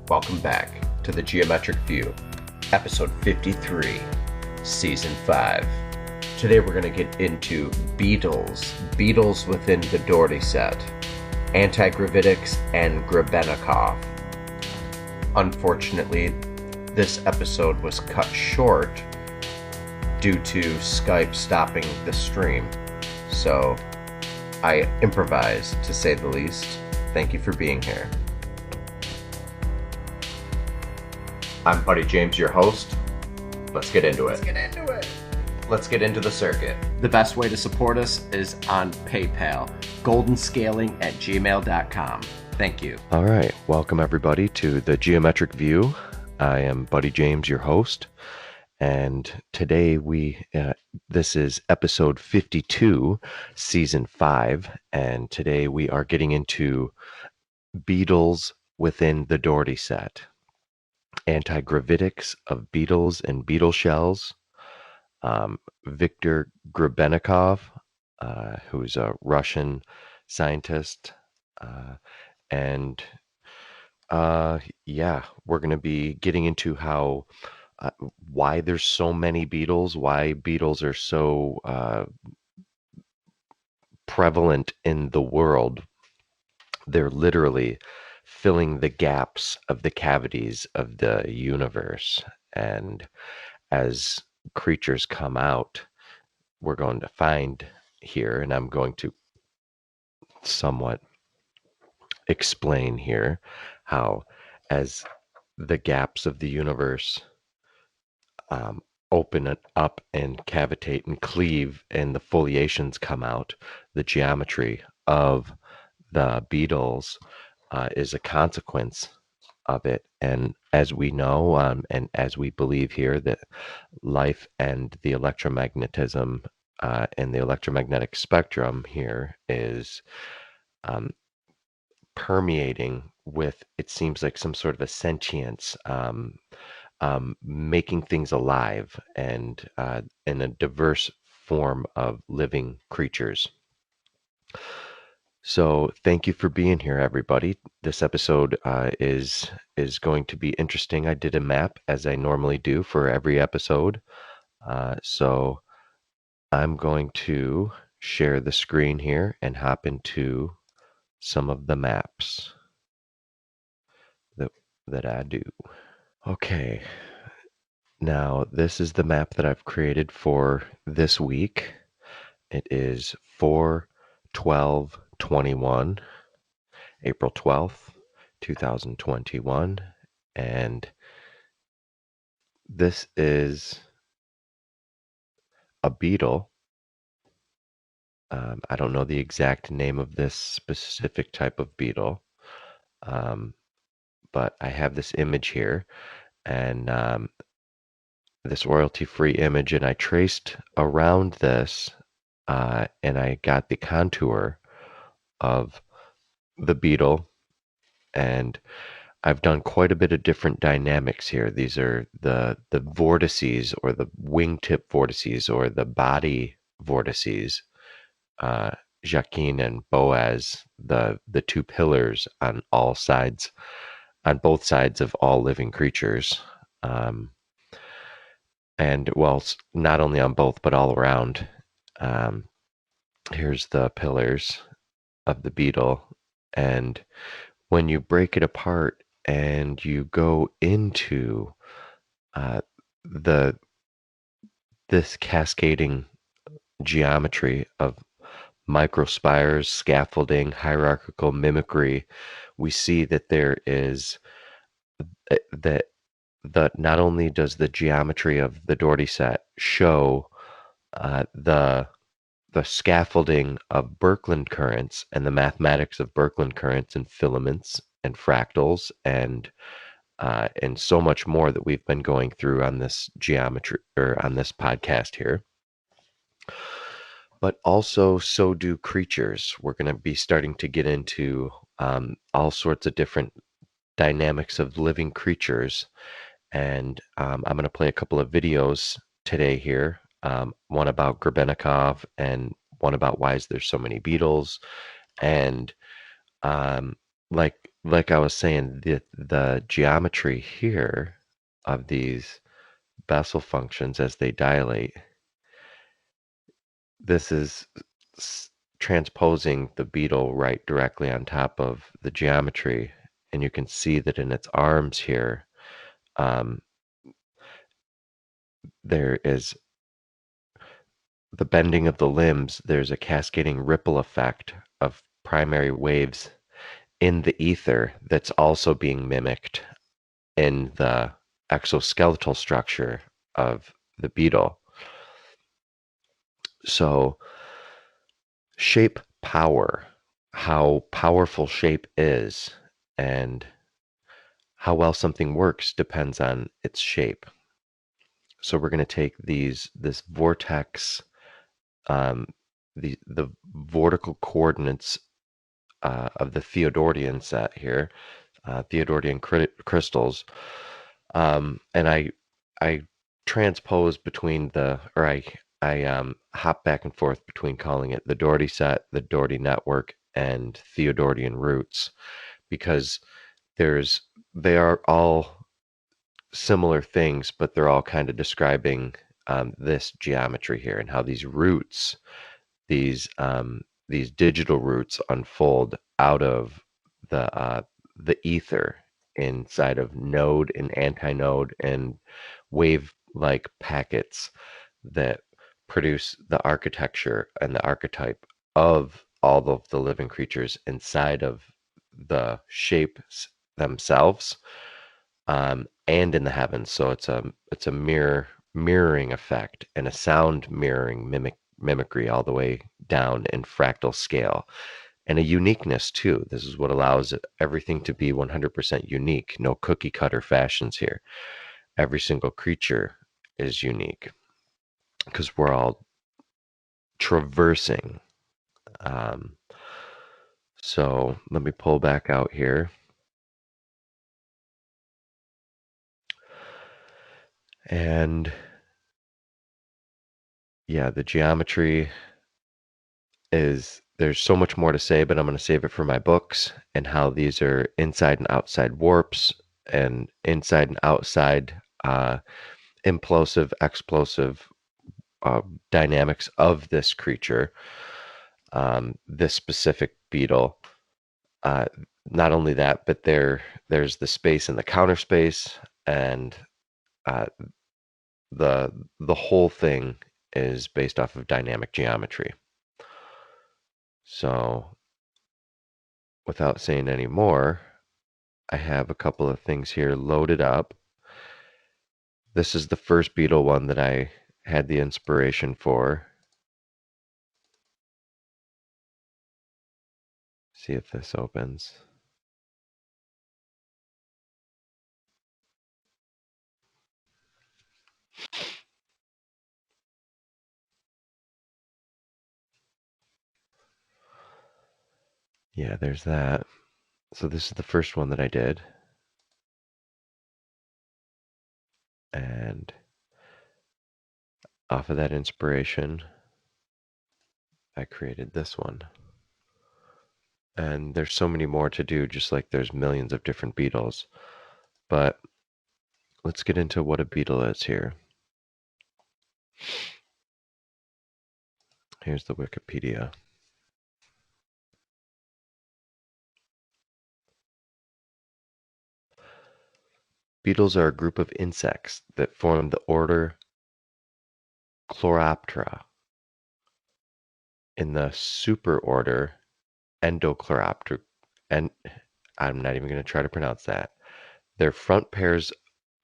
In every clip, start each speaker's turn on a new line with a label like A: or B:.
A: Welcome back to the Geometric View, episode 53, season 5. Today we're going to get into Beetles within the Dougherty set, Antigravitics and Grebennikov. Unfortunately, this episode was cut short due to Skype stopping the stream, so I improvised, to say the least. Thank you for being here. I'm Buddy James, your host. Let's get into it. Let's get into the circuit. The best way to support us is on PayPal, goldenscaling@gmail.com. Thank you.
B: All right. Welcome, everybody, to the Geometric View. I am Buddy James, your host. And today this is episode 52, season 5. And today we are getting into Beetles within the Dougherty set. Antigravitics of beetles and beetle shells. Viktor Grebennikov, who's a Russian scientist. We're going to be getting into how why there's so many beetles, why beetles are so prevalent in the world. They're literally filling the gaps of the cavities of the universe. And as creatures come out, we're going to find here, and I'm going to somewhat explain here how as the gaps of the universe open it up and cavitate and cleave and the foliations come out, the geometry of the beetles is a consequence of it. And as we know, and as we believe here, that life and the electromagnetism and the electromagnetic spectrum here is permeating with, it seems like, some sort of a sentience, making things alive and in a diverse form of living creatures. So thank you for being here, everybody. This episode is going to be interesting. I did a map, as I normally do for every episode. So I'm going to share the screen here and hop into some of the maps that I do. Okay. Now, this is the map that I've created for this week. It is 4/12/21, April 12th, 2021. And this is a beetle. I don't know the exact name of this specific type of beetle, but I have this image here, and this royalty-free image, and I traced around this, and I got the contour of the beetle, and I've done quite a bit of different dynamics here. These are the vortices, or the wingtip vortices, or the body vortices. Jacquin and Boaz, the two pillars on all sides, on both sides of all living creatures. And well, not only on both, but all around. Here's the pillars of the beetle. And when you break it apart and you go into this cascading geometry of microspires, scaffolding, hierarchical mimicry, we see that there is that not only does the geometry of the Dougherty set show the scaffolding of birkeland currents and the mathematics of birkeland currents and filaments and fractals and so much more that we've been going through on this geometry, or on this podcast here. But also, so do creatures. We're going to be starting to get into all sorts of different dynamics of living creatures. And I'm going to play a couple of videos today here. One about Grebennikov and one about why is there so many beetles. And like like I was saying, the geometry here of these Bessel functions as they dilate, this is transposing the beetle right directly on top of the geometry. And you can see that in its arms here, um, there is the bending of the limbs. There's a cascading ripple effect of primary waves in the ether that's also being mimicked in the exoskeletal structure of the beetle. So, shape power, how powerful shape is, and how well something works depends on its shape. So we're going to take this vortex, um, the vortical coordinates of the Theodordian set here, Theodordian crystals, and I transpose between I hop back and forth between calling it the Dougherty set, the Dougherty Network, and Theodordian roots because there's they are all similar things, but they're all kind of describing this geometry here and how these roots, these digital roots, unfold out of the ether inside of node and antinode and wave-like packets that produce the architecture and the archetype of all of the living creatures inside of the shapes themselves, and in the heavens. So it's a mirroring effect and a sound mirroring mimicry all the way down in fractal scale, and a uniqueness too. This is what allows everything to be 100% unique. No cookie cutter fashions here. Every single creature is unique because we're all traversing. Um, so let me pull back out here. And yeah, the geometry there's so much more to say, but I'm going to save it for my books and how these are inside and outside warps and inside and outside implosive, explosive uh, dynamics of this creature, this specific beetle. Uh, Not only that, but there's the space and the counter space, and uh, the whole thing is based off of dynamic geometry. So, without saying any more, I have a couple of things here loaded up. This is the first Beetle one that I had the inspiration for. See if this opens. Yeah, there's that. So this is the first one that I did. And off of that inspiration, I created this one. And there's so many more to do, just like there's millions of different beetles. But let's get into what a beetle is here. Here's the Wikipedia. Beetles are a group of insects that form the order Chloroptera in the superorder Endochloroptera. And I'm not even going to try to pronounce that. Their front pairs,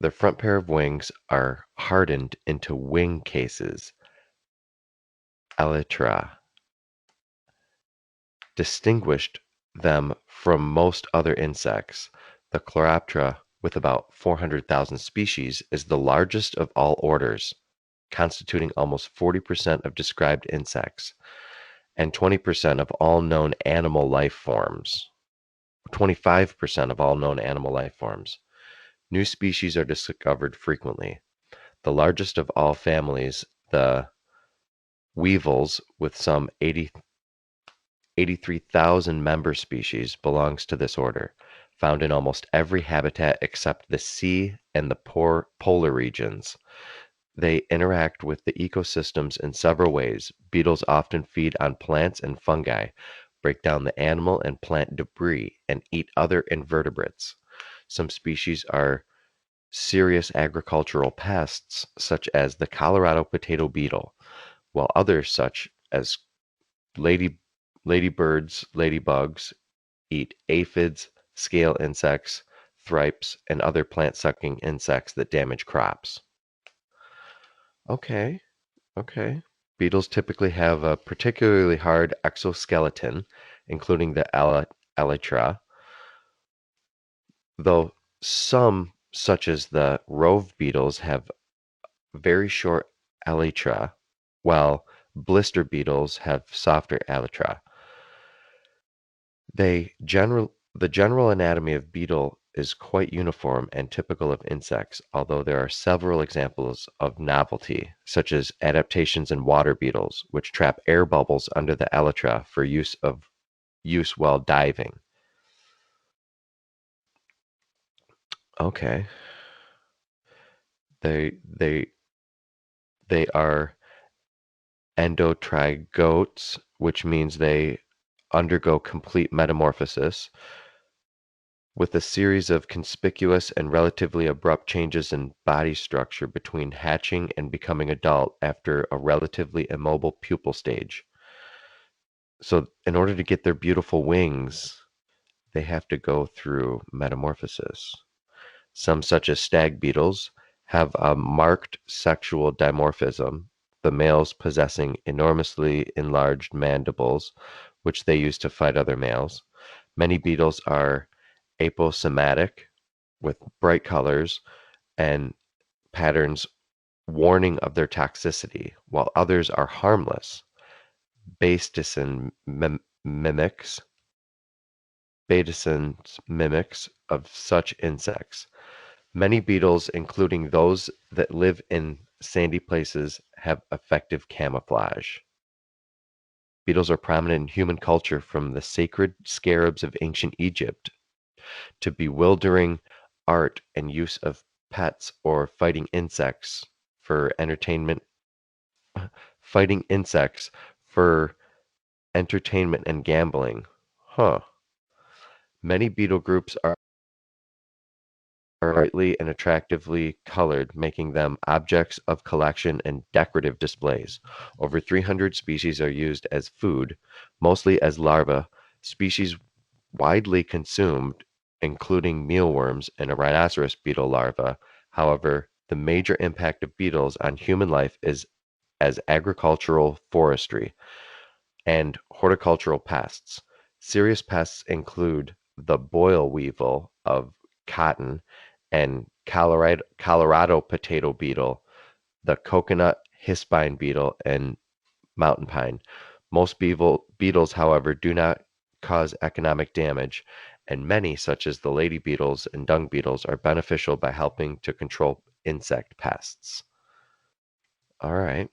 B: their front pair of wings are hardened into wing cases, elytra, distinguished them from most other insects. The Chloroptera, with about 400,000 species, is the largest of all orders, constituting almost 40% of described insects and 20% of all known animal life forms. 25% of all known animal life forms. New species are discovered frequently. The largest of all families, the weevils, with some 80 83,000 member species belongs to this order, found in almost every habitat except the sea and the polar regions. They interact with the ecosystems in several ways. Beetles often feed on plants and fungi, break down the animal and plant debris, and eat other invertebrates. Some species are serious agricultural pests, such as the Colorado potato beetle, while others, such as lady, ladybugs, eat aphids, scale insects, thrips, and other plant-sucking insects that damage crops. Okay, okay. Beetles typically have a particularly hard exoskeleton, including the elytra, though some, such as the rove beetles, have very short elytra, while blister beetles have softer elytra. The general anatomy of beetle is quite uniform and typical of insects, although there are several examples of novelty, such as adaptations in water beetles, which trap air bubbles under the elytra for use while diving. Okay. They they they are endotrigotes, which means they undergo complete metamorphosis, with a series of conspicuous and relatively abrupt changes in body structure between hatching and becoming adult after a relatively immobile pupal stage. So, in order to get their beautiful wings, they have to go through metamorphosis. Some, such as stag beetles, have a marked sexual dimorphism, the males possessing enormously enlarged mandibles, which they use to fight other males. Many beetles are aposematic, with bright colors and patterns warning of their toxicity, while others are harmless. Bastisan mimics, Batisans mimics of such insects. Many beetles, including those that live in sandy places, have effective camouflage. Beetles are prominent in human culture, from the sacred scarabs of ancient Egypt to bewildering art and use of pets or for entertainment fighting insects for entertainment and gambling. Huh. Many beetle groups are brightly and attractively colored, making them objects of collection and decorative displays. Over 300 species are used as food, mostly as larvae. Species widely consumed, including mealworms and a rhinoceros beetle larva. However, the major impact of beetles on human life is as agricultural forestry and horticultural pests. Serious pests include the boll weevil of cotton and Colorado potato beetle, the coconut hispine beetle, and mountain pine. Most beetles, however, do not cause economic damage, and many, such as the lady beetles and dung beetles, are beneficial by helping to control insect pests. All right.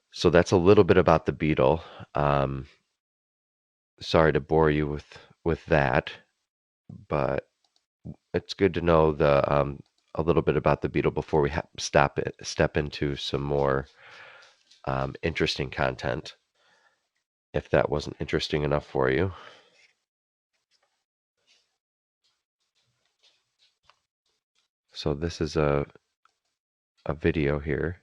B: So that's a little bit about the beetle. Um, Sorry to bore you with that, but it's good to know the a little bit about the beetle before we step into some more interesting content, if that wasn't interesting enough for you. So this is a video here.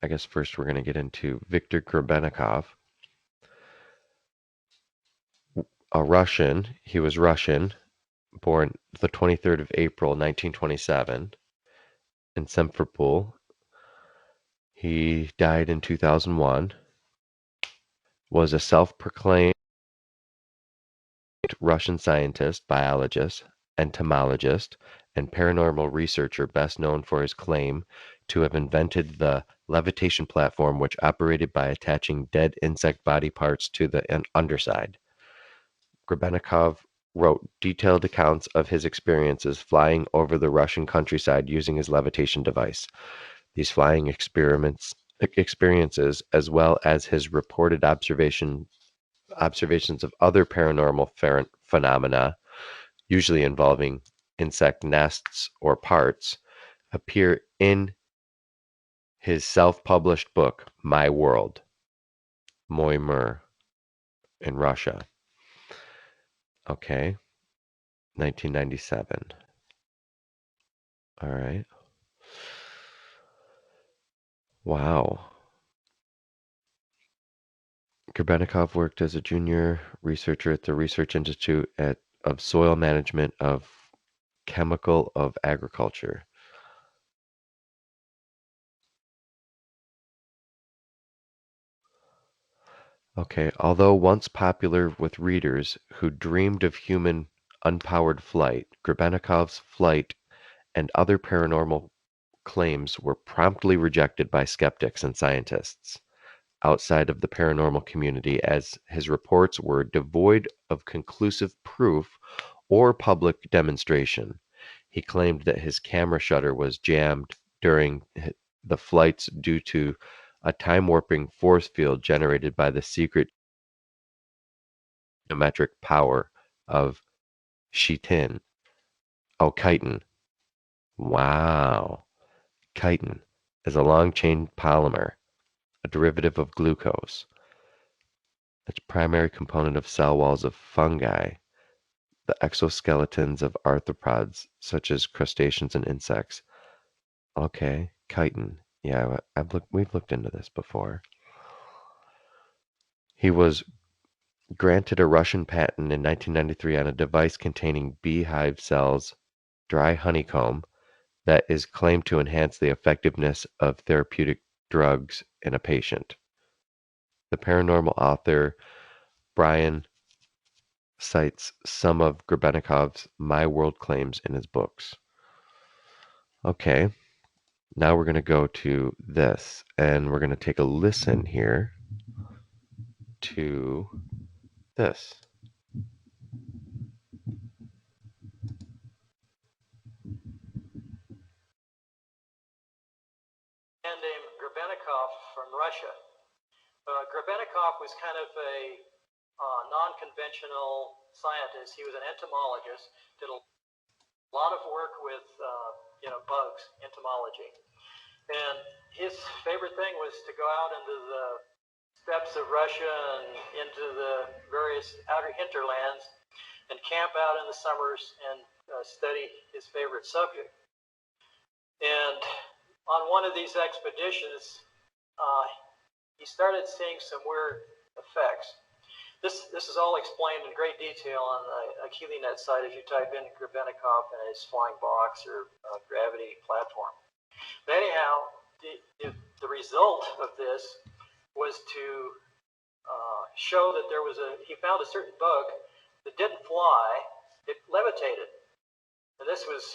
B: I guess first we're going to get into Viktor Grebenikov, a Russian. He was Russian, born the 23rd of April, 1927, in Simferopol. He died in 2001, was a self-proclaimed Russian scientist, biologist, entomologist, and paranormal researcher, best known for his claim to have invented the levitation platform, which operated by attaching dead insect body parts to the underside. Grebenikov wrote detailed accounts of his experiences flying over the Russian countryside using his levitation device. These flying experiences, as well as his reported observations of other paranormal phenomena, usually involving insect nests or parts, appear in his self-published book, My World, Moy Mur, in Russia. Okay, 1997. All right. Wow. Grebenikov worked as a junior researcher at the Research Institute of Soil Management of Chemical of Agriculture. Okay, although once popular with readers who dreamed of human unpowered flight, Grebenikov's flight and other paranormal claims were promptly rejected by skeptics and scientists outside of the paranormal community, as his reports were devoid of conclusive proof or public demonstration. He claimed that his camera shutter was jammed during the flights due to a time warping force field generated by the secret geometric power of chitin. Oh, chitin. Wow. Chitin is a long chain polymer, a derivative of glucose. It's a primary component of cell walls of fungi, the exoskeletons of arthropods, such as crustaceans and insects. Okay, chitin. Yeah, we've looked into this before. He was granted a Russian patent in 1993 on a device containing beehive cells, dry honeycomb, that is claimed to enhance the effectiveness of therapeutic drugs in a patient. The paranormal author Brian cites some of Grebenikov's My World claims in his books. Okay, now we're going to go to this, and we're going to take a listen here to this.
C: Man named Grebenikov from Russia. Grebenikov was kind of a non-conventional scientist. He was an entomologist, did a lot of work with bugs, entomology. And his favorite thing was to go out into the steppes of Russia and into the various outer hinterlands and camp out in the summers and study his favorite subject. And on one of these expeditions, he started seeing some weird effects. This is all explained in great detail on the AquiliNet site if you type in Grebenikov and his flying box or gravity platform. But anyhow, the result of this was to show that he found a certain bug that didn't fly, it levitated. And this was,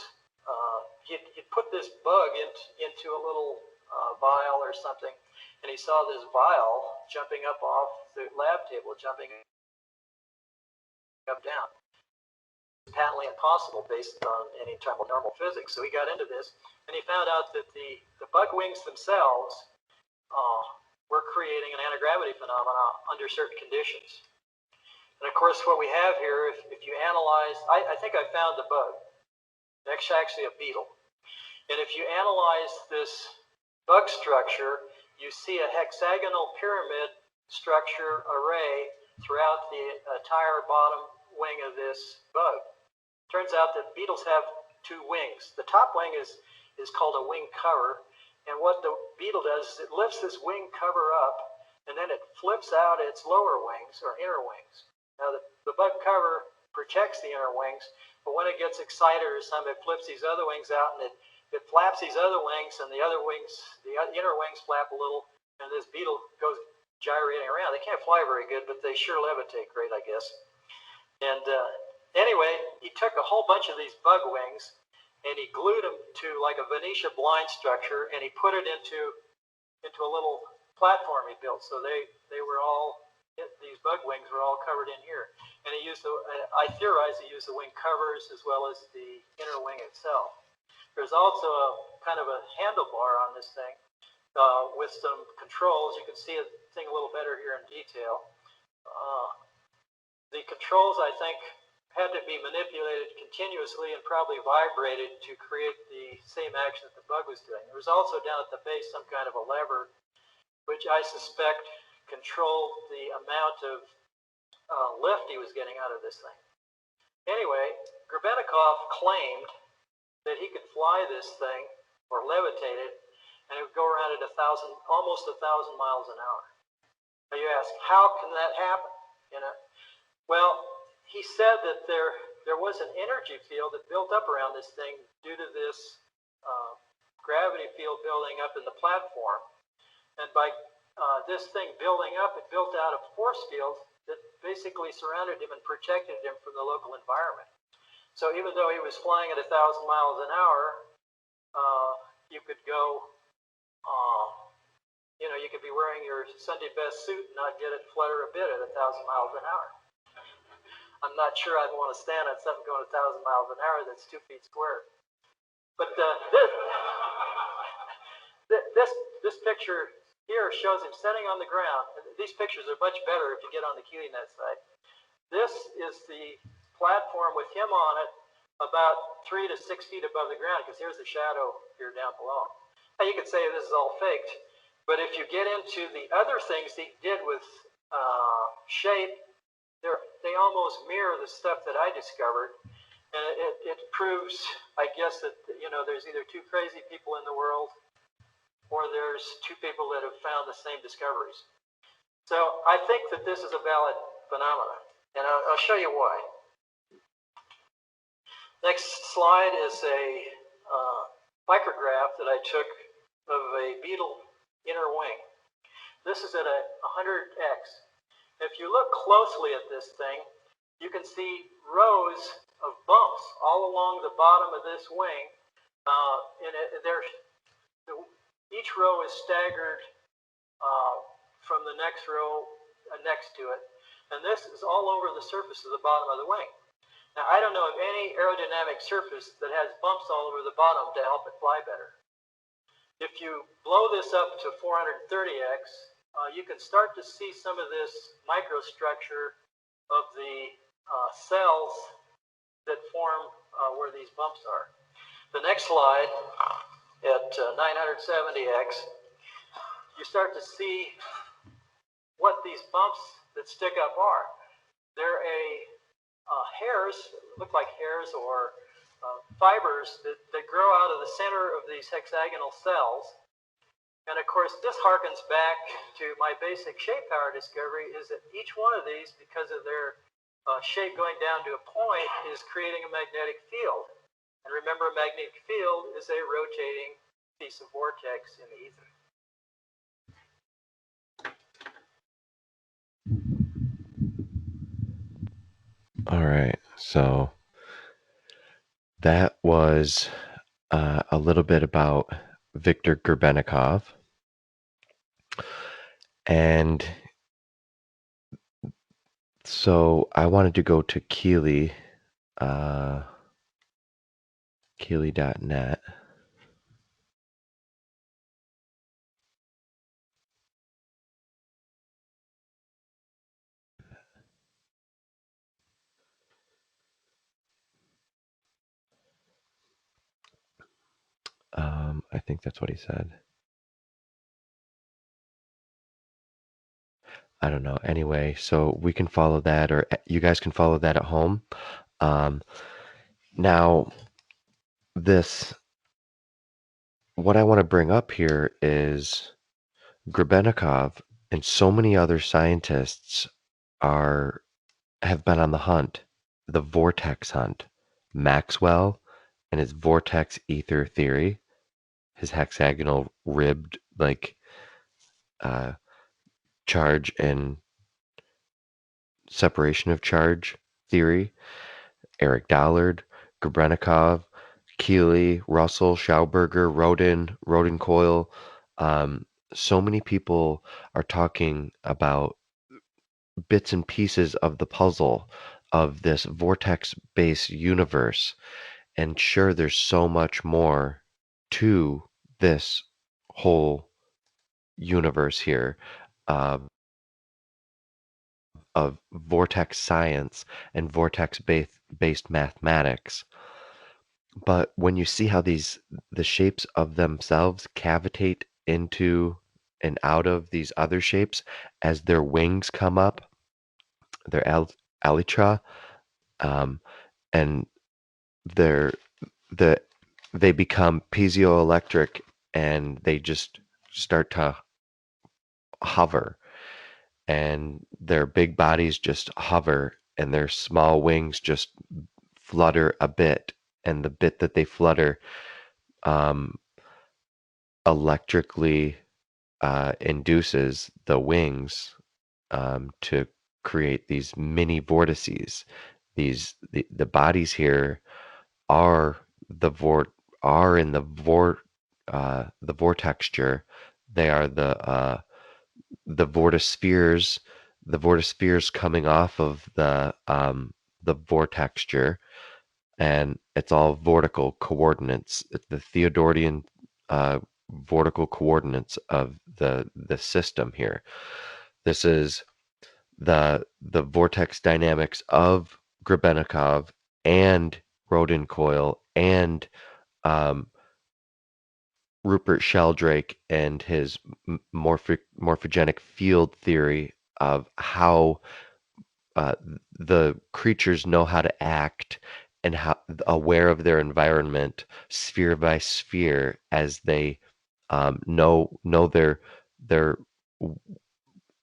C: he'd put this bug into a little vial or something, and he saw this vial jumping up off the lab table, jumping up down. It's patently impossible based on any type of normal physics. So he got into this, and he found out that the bug wings themselves were creating an anti-gravity phenomena under certain conditions. And of course, what we have here, if you analyze, I think I found the bug. It's actually a beetle. And if you analyze this bug structure, you see a hexagonal pyramid structure array throughout the entire bottom wing of this bug. Turns out that beetles have two wings. The top wing is called a wing cover, and what the beetle does is it lifts this wing cover up, and then it flips out its lower wings, or inner wings. Now the bug cover protects the inner wings, but when it gets excited or something, it flips these other wings out, and it flaps these other wings, and the inner wings flap a little, and this beetle goes gyrating around. They can't fly very good, but they sure levitate great, I guess. And anyway, he took a whole bunch of these bug wings, and he glued them to like a Venetia blind structure, and he put it into a little platform he built. So they were all, these bug wings were all covered in here. And he used I theorize he used the wing covers as well as the inner wing itself. There's also a kind of a handlebar on this thing with some controls. You can see the thing a little better here in detail. The controls, I think, had to be manipulated continuously and probably vibrated to create the same action that the bug was doing. There was also down at the base some kind of a lever, which I suspect controlled the amount of lift he was getting out of this thing. Anyway, Grebenikov claimed that he could fly this thing or levitate it, and it would go around at almost 1,000 miles an hour. Now you ask, how can that happen? You know, well, he said that there was an energy field that built up around this thing due to this gravity field building up in the platform. And by this thing building up, it built out a force field that basically surrounded him and protected him from the local environment. So even though he was flying at 1,000 miles an hour, you could go, you could be wearing your Sunday best suit and not get it flutter a bit at 1,000 miles an hour. I'm not sure I'd want to stand on something going 1,000 miles an hour that's 2 feet square. But this picture here shows him sitting on the ground. These pictures are much better if you get on the KeelyNet side. This is the platform with him on it about 3 to 6 feet above the ground, because here's the shadow here down below. Now you could say this is all faked, but if you get into the other things he did with shape, they almost mirror the stuff that I discovered, and it proves, I guess, that there's either two crazy people in the world, or there's two people that have found the same discoveries. So I think that this is a valid phenomenon, and I'll show you why. Next slide is a micrograph that I took of a Beetle inner wing. This is at 100x. If you look closely at this thing, you can see rows of bumps all along the bottom of this wing. Each row is staggered from the next row next to it. And this is all over the surface of the bottom of the wing. Now, I don't know of any aerodynamic surface that has bumps all over the bottom to help it fly better. If you blow this up to 430x, you can start to see some of this microstructure of the cells that form where these bumps are. The next slide, at 970x, you start to see what these bumps that stick up are. They're hairs, look like hairs or fibers that grow out of the center of these hexagonal cells. And of course, this harkens back to my basic shape power discovery, is that each one of these, because of their shape going down to a point, is creating a magnetic field. And remember, a magnetic field is a rotating piece of vortex in the ether.
B: All right, so that was a little bit about Viktor Grebenikov. And so I wanted to go to Keely, Keely.net. I think that's what he said. I don't know. Anyway, so we can follow that, or you guys can follow that at home. Now, what I want to bring up here is Grebenikov and so many other scientists have been on the hunt, the vortex hunt. Maxwell and his vortex ether theory, his hexagonal ribbed charge and separation of charge theory. Eric Dollard, Grebenikov, Keely, Russell, Schauberger, Rodencoil. So many people are talking about bits and pieces of the puzzle of this vortex-based universe. And sure, there's so much more to this whole universe here of vortex science and vortex-based mathematics. But when you see how the shapes of themselves cavitate into and out of these other shapes as their wings come up, their elytra, um, and they're the they become piezoelectric and they just start to hover, and their big bodies just hover and their small wings just flutter a bit, and the bit that they flutter um, electrically induces the wings to create these mini vortices. The bodies here are the vor are in the vortexture. They are the vortispheres, the vortispheres coming off of the vortexture, and it's all vertical coordinates. It's the Theodorian vertical coordinates of the system here. This is the vortex dynamics of Grebenikov and Rodin coil and um, Rupert Sheldrake and his morphogenic field theory of how uh, the creatures know how to act and how aware of their environment sphere by sphere as they know their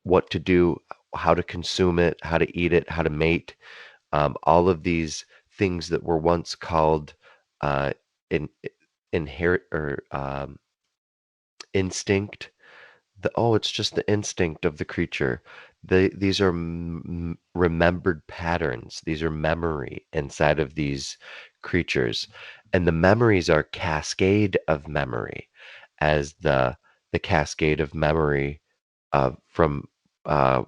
B: what to do, how to consume it, how to eat it, how to mate. All of these things that were once called uh, in, inherit or instinct. It's just the instinct of the creature. These are remembered patterns. These are memory inside of these creatures, and the memories are cascade of memory, as the cascade of memory uh, from uh,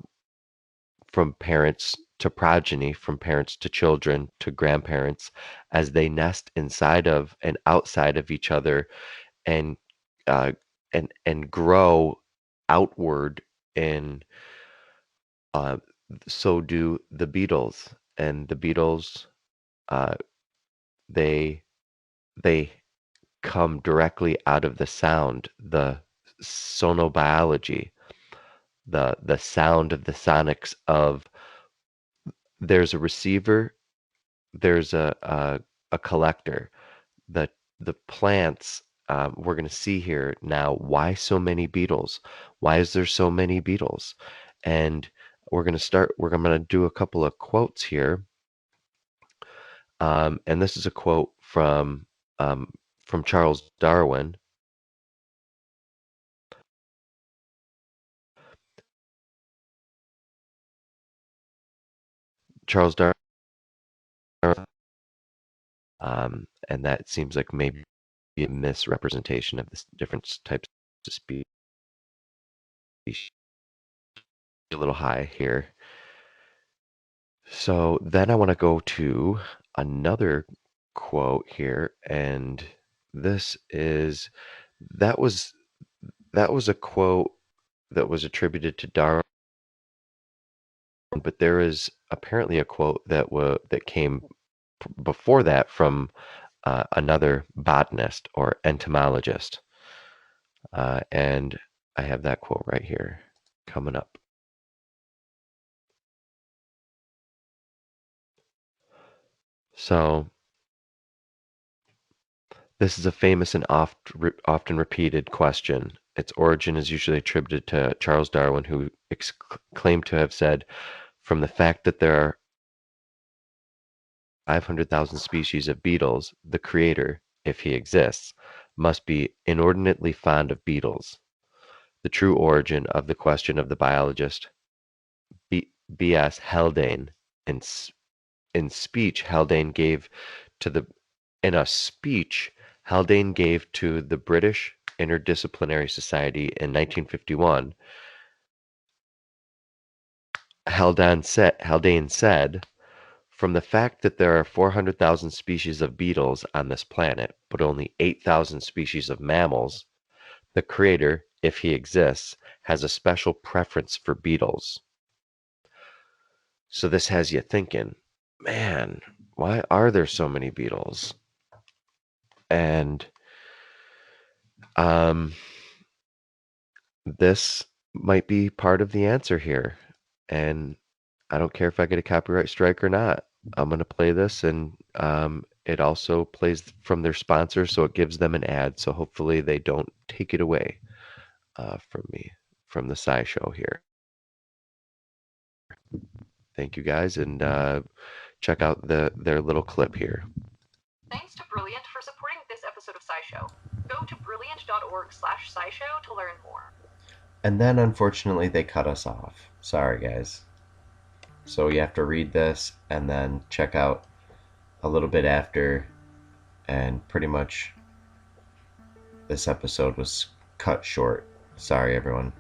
B: from parents to progeny, from parents to children to grandparents, as they nest inside of and outside of each other, and uh, and grow outward. And uh, so do the Beetles. And the Beetles, uh, they they come directly out of the sound, the sonobiology, the sound of the sonics of. There's a receiver, there's a collector. The the plants, we're going to see here now why so many beetles. Why is there so many beetles? And we're going to do a couple of quotes here. And this is a quote from Charles Darwin. Charles Darwin, and that seems like maybe a misrepresentation of the different types of species. A little high here. So then I want to go to another quote here, and this is that was that was a quote that was attributed to Darwin, but there is apparently a quote that came before that from another botanist or entomologist, and I have that quote right here coming up. So this is a famous and often repeated question. Its origin is usually attributed to Charles Darwin, who claimed to have said, "From the fact that there are 500,000 species of beetles, the creator, if he exists, must be inordinately fond of beetles." The true origin of the question of the biologist B.S. Haldane. In, in speech, Haldane gave to the in a speech Haldane gave to the British Interdisciplinary Society in 1951, Haldane said, from the fact that there are 400,000 species of beetles on this planet, but only 8,000 species of mammals, the Creator, if he exists, has a special preference for beetles. So this has you thinking, man, why are there so many beetles? And this might be part of the answer here. And I don't care if I get a copyright strike or not. I'm going to play this, and it also plays from their sponsor, so it gives them an ad. So hopefully they don't take it away from me, from the SciShow here. Thank you guys, and check out their little clip here.
D: Thanks to Brilliant for supporting this episode of SciShow. Go to brilliant.org/scishow to learn more.
A: And then unfortunately they cut us off. Sorry guys. So you have to read this and then check out a little bit after, and pretty much this episode was cut short. Sorry everyone.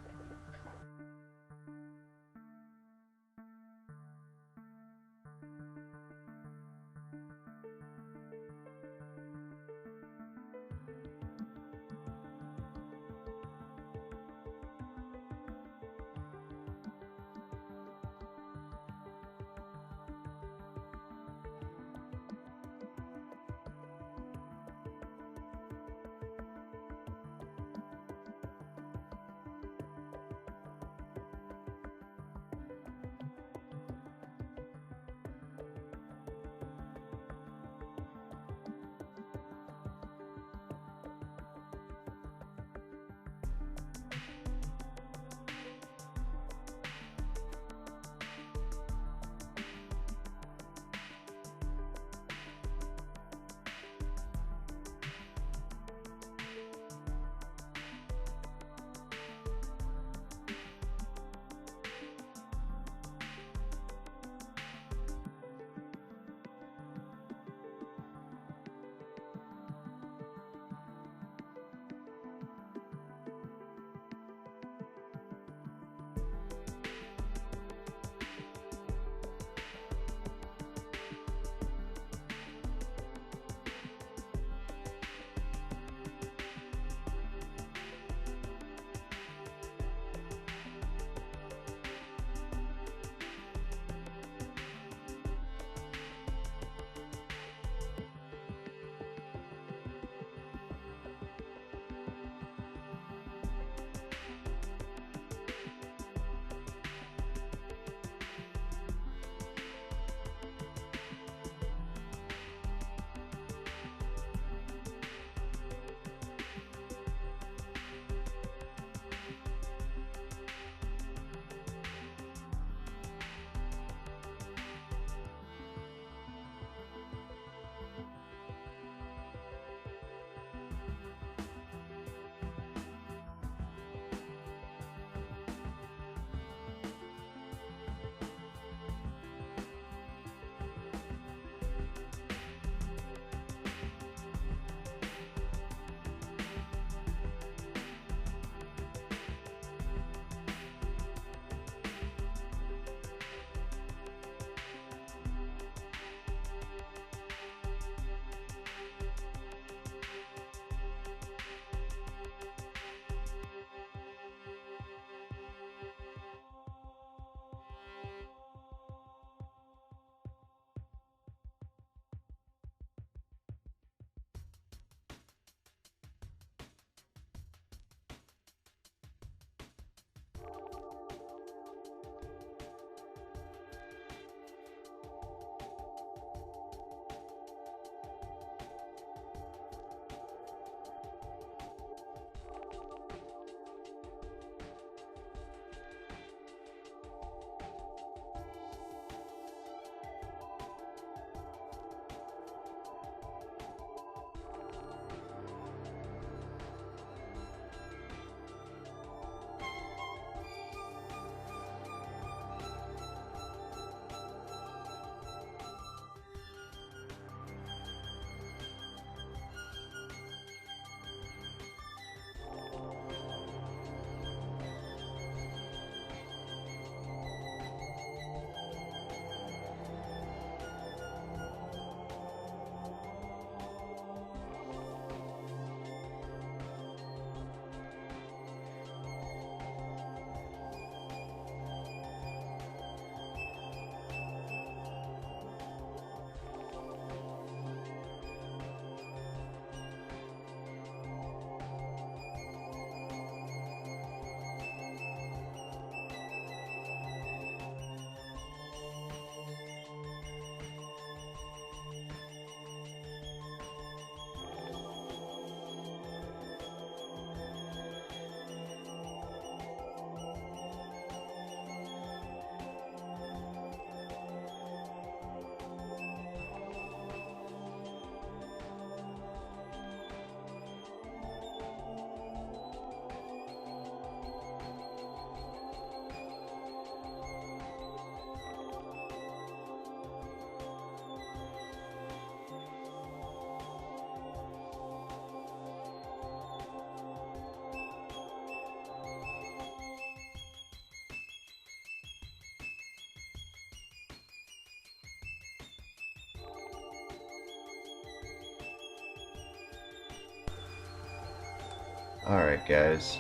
A: Alright, guys.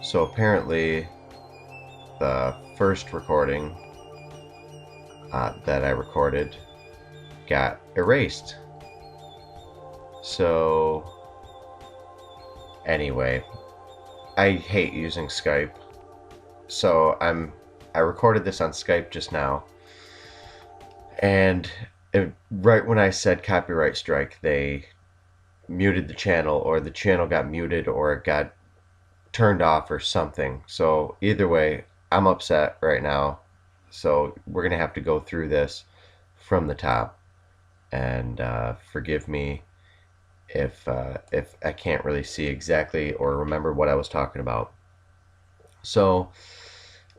A: So apparently, the first recording that I recorded got erased. So, anyway, I hate using Skype. So I recorded this on Skype just now, and right when I said copyright strike, they muted the channel, or the channel got muted, or it got turned off or something. So either way, I'm upset right now. So we're gonna have to go through this from the top, and forgive me if I can't really see exactly or remember what I was talking about. So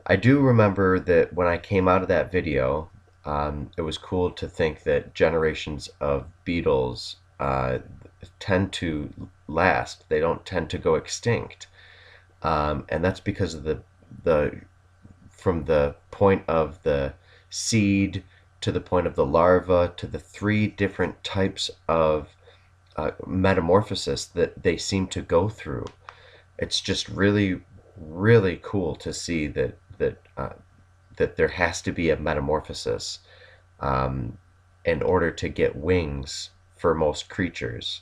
A: I do remember that when I came out of that video, it was cool to think that generations of beetles tend to last. They don't tend to go extinct, and that's because of the from the point of the seed to the point of the larva to the three different types of metamorphosis that they seem to go through. It's just really, really cool to see that there has to be a metamorphosis in order to get wings for most creatures.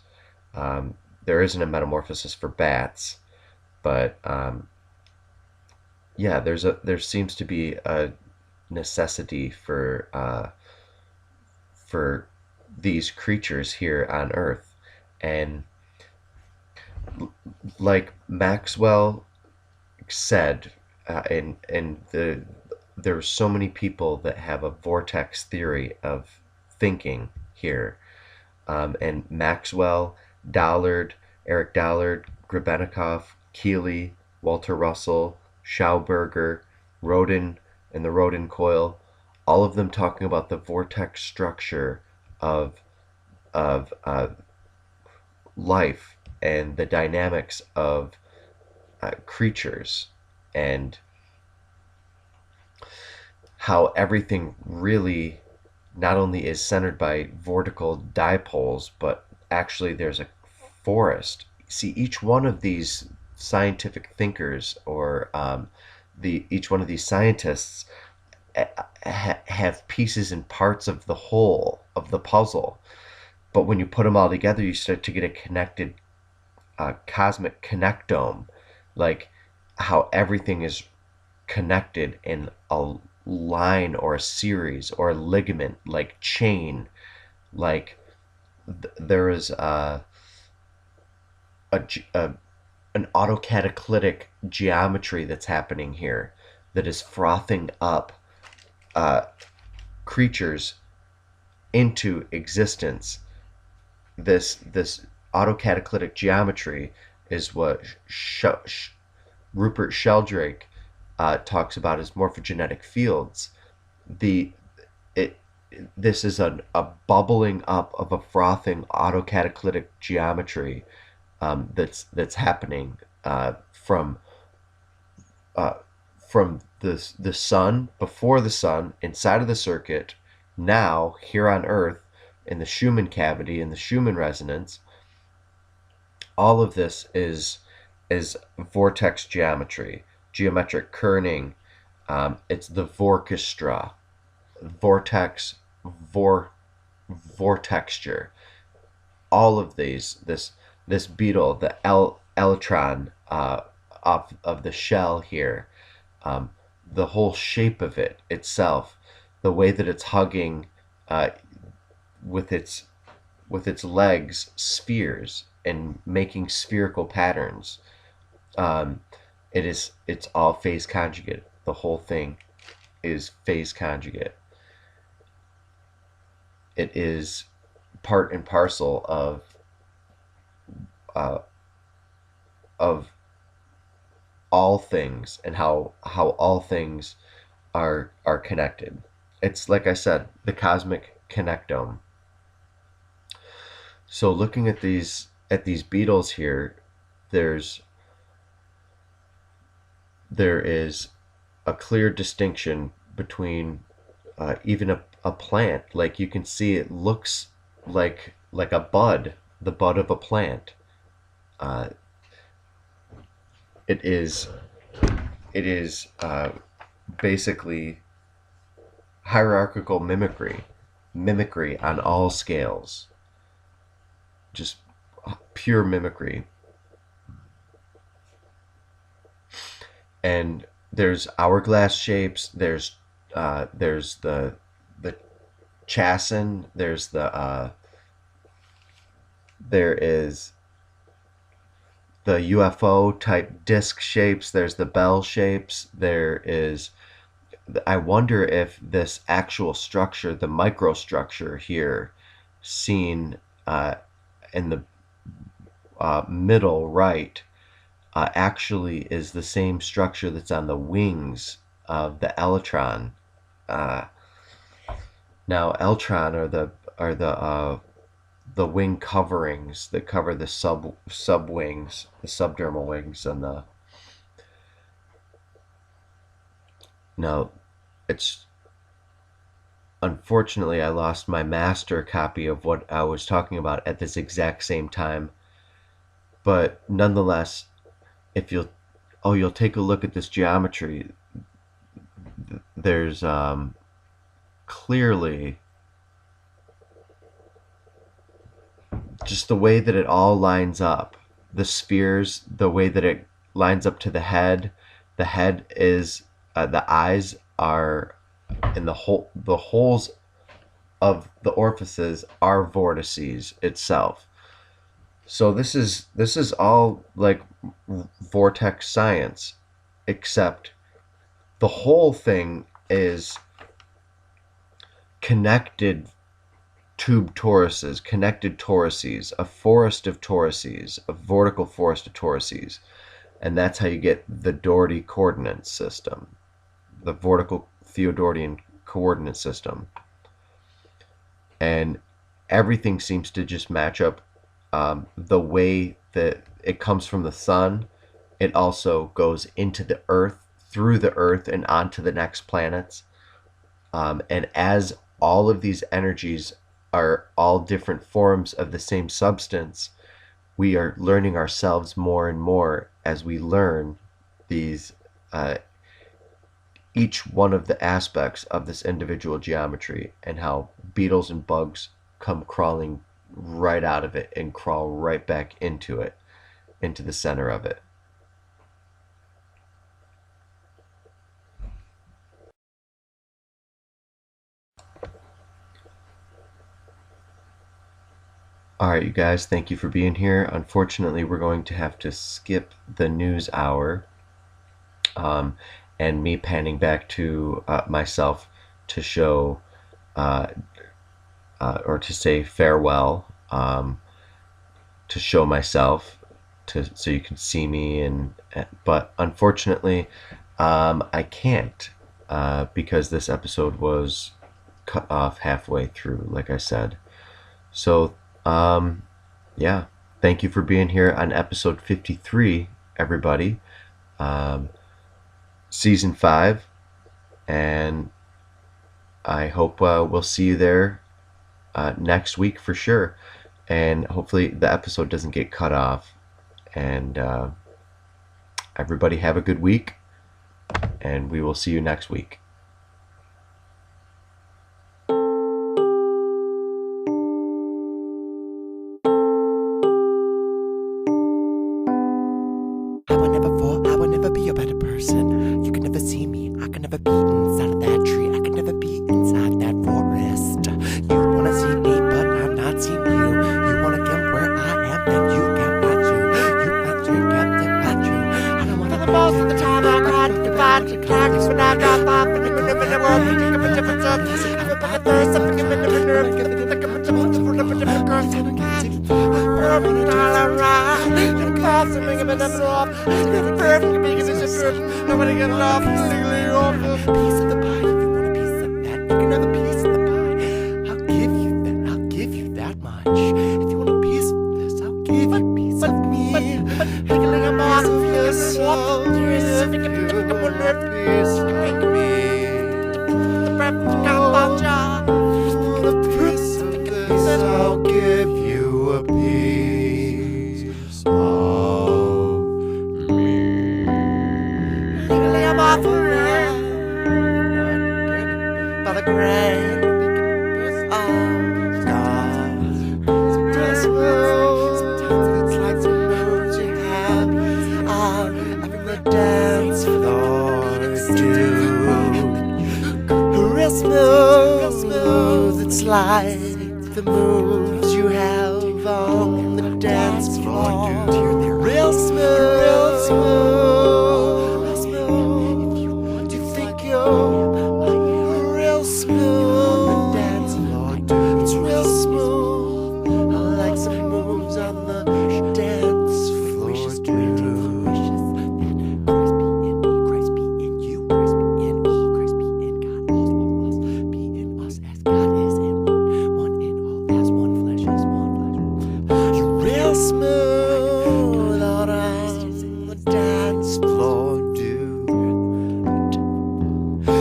A: There isn't a metamorphosis for bats, but yeah, there seems to be a necessity for these creatures here on Earth, and like Maxwell said, there's so many people that have a vortex theory of thinking here, and Maxwell, Dollard, Eric Dollard, Grebennikov, Keeley, Walter Russell, Schauberger, Rodin, and the Rodin coil, all of them talking about the vortex structure of life and the dynamics of creatures, and how everything really not only is centered by vortical dipoles, but actually there's a forest. See, each one of these scientific thinkers, or each one of these scientists have pieces and parts of the whole of the puzzle, but when you put them all together, you start to get a connected cosmic connectome, like how everything is connected in a line or a series or a ligament, like chain. Like there is an autocatalytic geometry that's happening here that is frothing up creatures into existence. This autocatalytic geometry is what Rupert Sheldrake talks about as morphogenetic fields. This is a bubbling up of a frothing autocatalytic geometry that's happening from the sun, before the sun, inside of the circuit, now here on Earth, in the Schumann cavity, in the Schumann resonance. All of this is vortex geometry, geometric kerning. It's the Vorchestra, vortex, vortexture. All of these, this beetle, the Elytron of the shell here, the whole shape of it itself, the way that it's hugging with its legs spheres and making spherical patterns. It's all phase conjugate. The whole thing is phase conjugate. It is part and parcel of all things, and how all things are connected. It's, like I said, the cosmic connectome. So looking at these beetles here, there is a clear distinction between even a plant. Like, you can see it looks like a bud, the bud of a plant. it is basically hierarchical mimicry on all scales, just pure mimicry. And there's hourglass shapes. There's the chassin. There is the UFO type disc shapes. There's the bell shapes. I wonder if this actual structure, the microstructure here, seen in the middle right, actually is the same structure that's on the wings of the Elytron. Now, Elytron are the wing coverings that cover the sub wings, the subdermal wings, and the. Now, it's unfortunately I lost my master copy of what I was talking about at this exact same time. But nonetheless, if you'll take a look at this geometry, there's clearly just the way that it all lines up. The spheres, the way that it lines up to the head. The head is the eyes are in the holes of the orifices are vortices itself. So this is all like vortex science, except the whole thing is connected tube toruses, connected toruses, a forest of toruses, a vertical forest of toruses. And that's how you get the Dougherty coordinate system, the vertical Theodortian coordinate system. And everything seems to just match up. The way that it comes from the sun, it also goes into the earth, through the earth, and onto the next planets. And as all of these energies are all different forms of the same substance, we are learning ourselves more and more as we learn these each one of the aspects of this individual geometry, and how beetles and bugs come crawling right out of it and crawl right back into it, into the center of it. Alright, you guys, thank you for being here. Unfortunately, we're going to have to skip the news hour and me panning back to myself to show or to say farewell, to show myself, so you can see me, but unfortunately I can't, because this episode was cut off halfway through, like I said. So yeah, thank you for being here on episode 53, everybody. Season 5, and I hope we'll see you there next week for sure, and hopefully the episode doesn't get cut off. And everybody have a good week, and we will see you next week.
E: I will never be a better person. You can never see me. I can never be inside of that tree. I can never be inside that forest. You wanna see me, but I'm not seeing you. You wanna get where I am, then you can't not you. You can't not you. I don't wanna. For the most of the time, I got to divide the carcass when I drop off and in the world. You think of a different job. I'm about to burst something in the nerve. Think of a different girl. Perfect all around. And cause something of an off. Perfect because it's just perfect. Nobody get it off. Piece of the pie. If you want a piece of that, you can have a piece of the pie. I'll give you that. I'll give you that much. If you want a piece of this, I'll give you a piece of me. Higgling a piece of your soul. Yes, if you can piece of me. The perfect combo job. The piece of this, I'll give you a piece of me. the grain of God. Real smooth, it's like some moves you have on every dance floor do. Real smooth, it's like the moves you have on the dance floor. Real smooth, real smooth. If you want to think you're real smooth on the dance floor, it's real smooth. I like some moves on the dance floor. Christ be in you, Christ be in all, Christ be in God, all of us be in us as God is in one in all, as one flesh is one flesh. You're real smooth out on the dance floor, dude.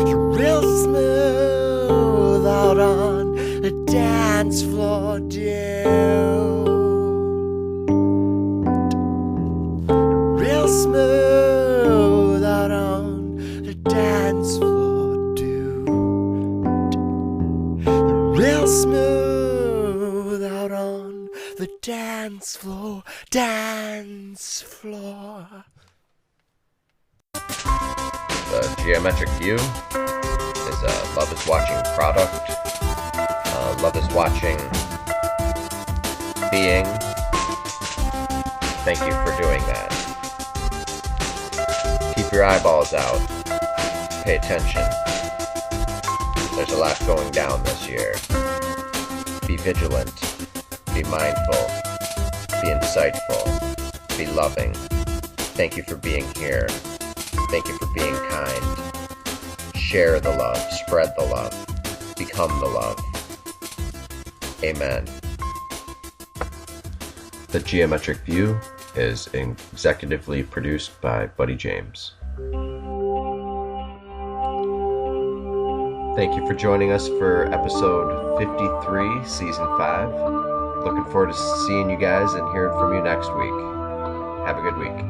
E: You're real smooth out on the dance floor, dude. Real smooth out on the dance floor, dude. Real smooth out on the dance floor, dance floor.
A: The geometric view is a love is watching product. Love is watching being. Thank you for doing that. Keep your eyeballs out. Pay attention. There's a lot going down this year. Be vigilant. Be mindful. Be insightful. Be loving. Thank you for being here. Thank you for being kind. Share the love. Spread the love. Become the love. Amen. The Geometric View is executively produced by Buddy James. Thank you for joining us for episode 53, season 5. Looking forward to seeing you guys and hearing from you next week. Have a good week.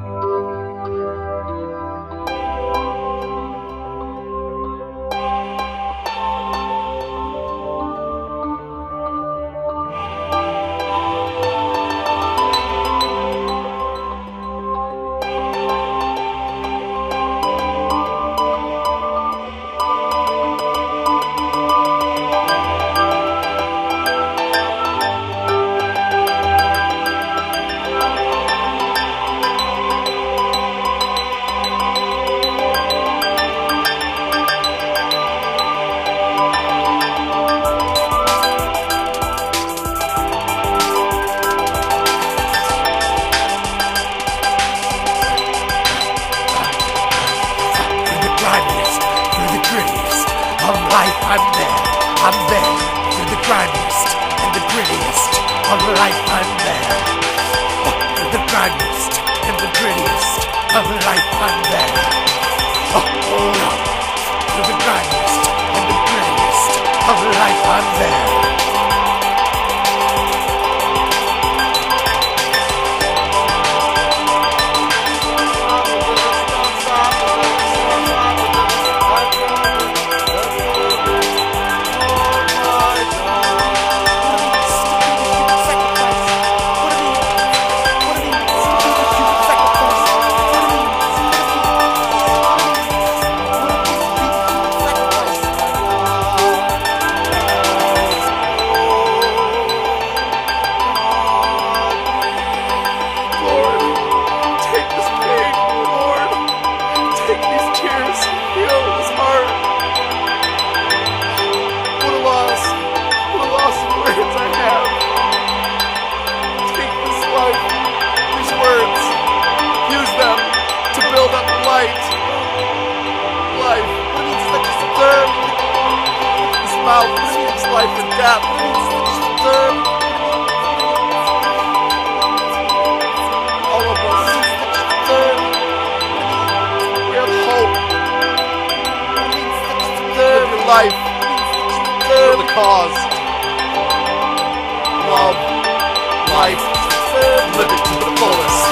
E: Life for the cause. Love, life, live it to the fullest.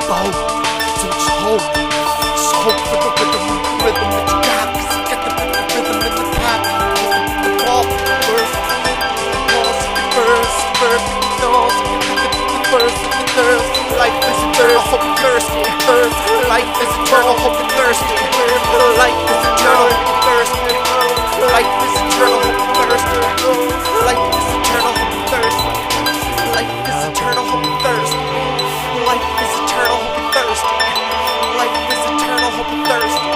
E: Oh, so just hope for the rhythm that you got, 'cause you got the rhythm in the tap. The ball first, life is eternal, hope and thirsty. Life is eternal, hope and thirsty. Life is eternal, hope and thirsty. Life is eternal, hope and thirsty. Life is eternal, hope and thirsty. Life is eternal, hope and thirsty. Life is eternal, hope and thirsty. Life is eternal, hope and thirsty.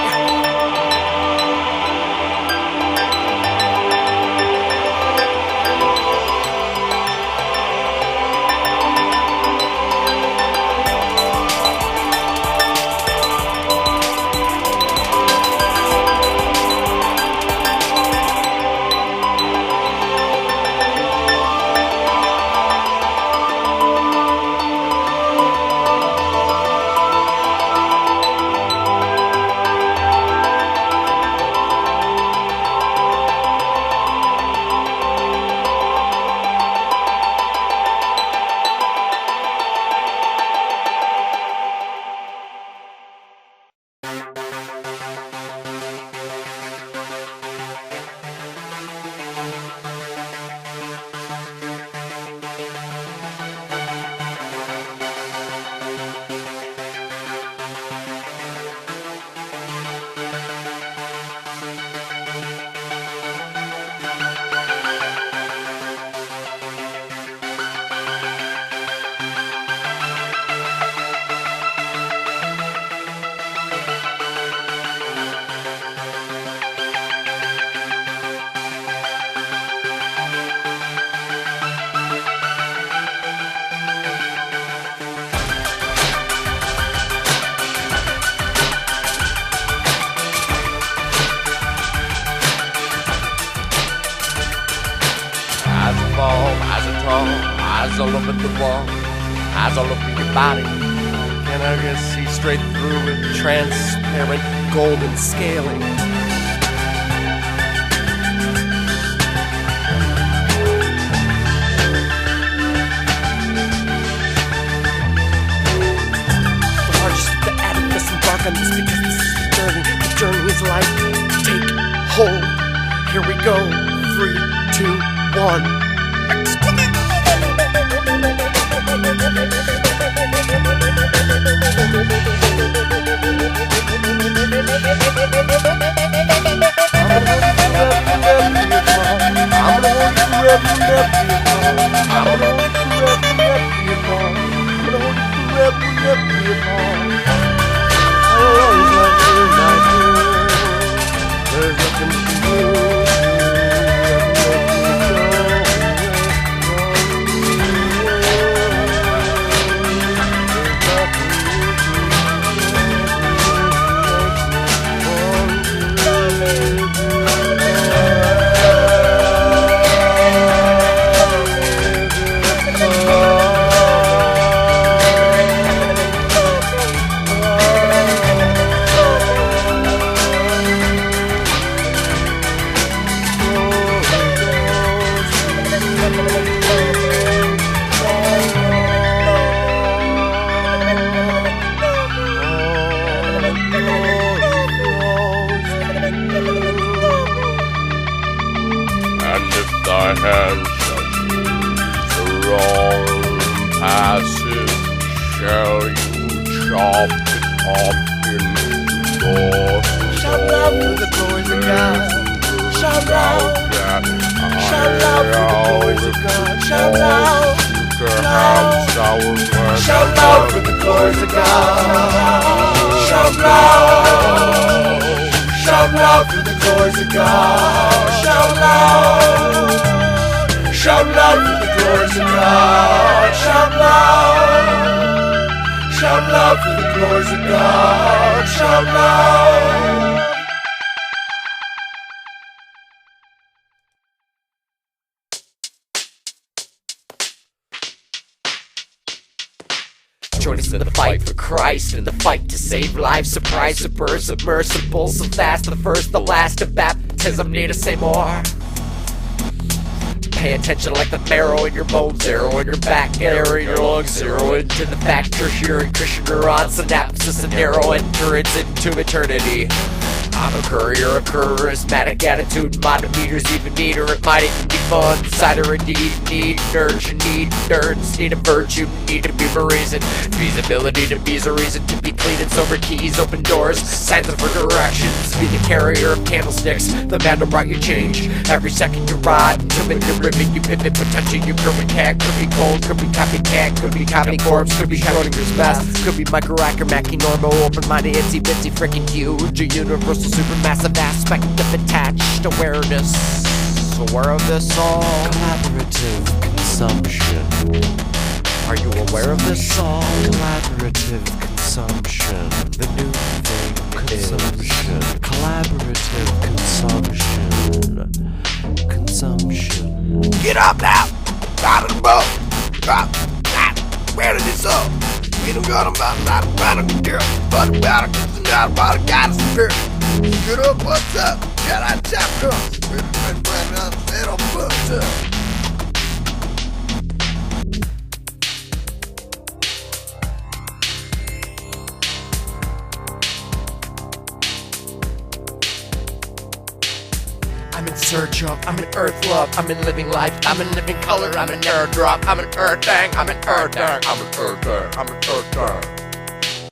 F: Eyes all over the wall, eyes all over your body. Can I just see straight through it? Transparent golden scaling.
E: The largest of the edifice embark on this because this is the journey. The journey is life. Take hold. Here we go. 3, 2, 1.
G: Join us in the fight for Christ, in the fight to save lives. Surprise, submersible, so fast, the first, the last of baptism, need to say more. Pay attention like the marrow in your bones, arrow in your back, air in your lungs, zero into the fact, tertiary Christian neurons, synapses and narrow endurance into eternity. I'm a courier, a charismatic attitude, meters even neater, it might even be fun. Cider indeed, need nerds, you need nerds, need a virtue, need to be a reason. Feasibility to be a reason to be clean and sober, keys, open doors, signs of directions. Be the carrier of candlesticks, the man who brought you change. Every second you ride, into it, you ribbon, you pivot, potential, you curve and cat. Could be cold, could be copycat, could be copy corpse, could be Schrodinger's best, could be micro-actor, Mackie normal, open-minded, itsy-bitsy, freaking huge, a universal supermassive aspect of attached awareness. Aware of this all?
E: Collaborative consumption.
G: Are you aware of this all?
E: Collaborative consumption. The new thing. Consumption. Collaborative consumption. Consumption.
F: Get up now! Out of the boat! Drop! Where did this up? We don't got about a girl, but about a goddess girl. Get up, what's up? Get out, chap, girl. Little what's up?
G: I'm in search of, I'm in earth love, I'm in living life, I'm in living color, I'm in airdrop, I'm an earth dang, I'm an earth dang, I'm an earth dang, I'm an earth dang.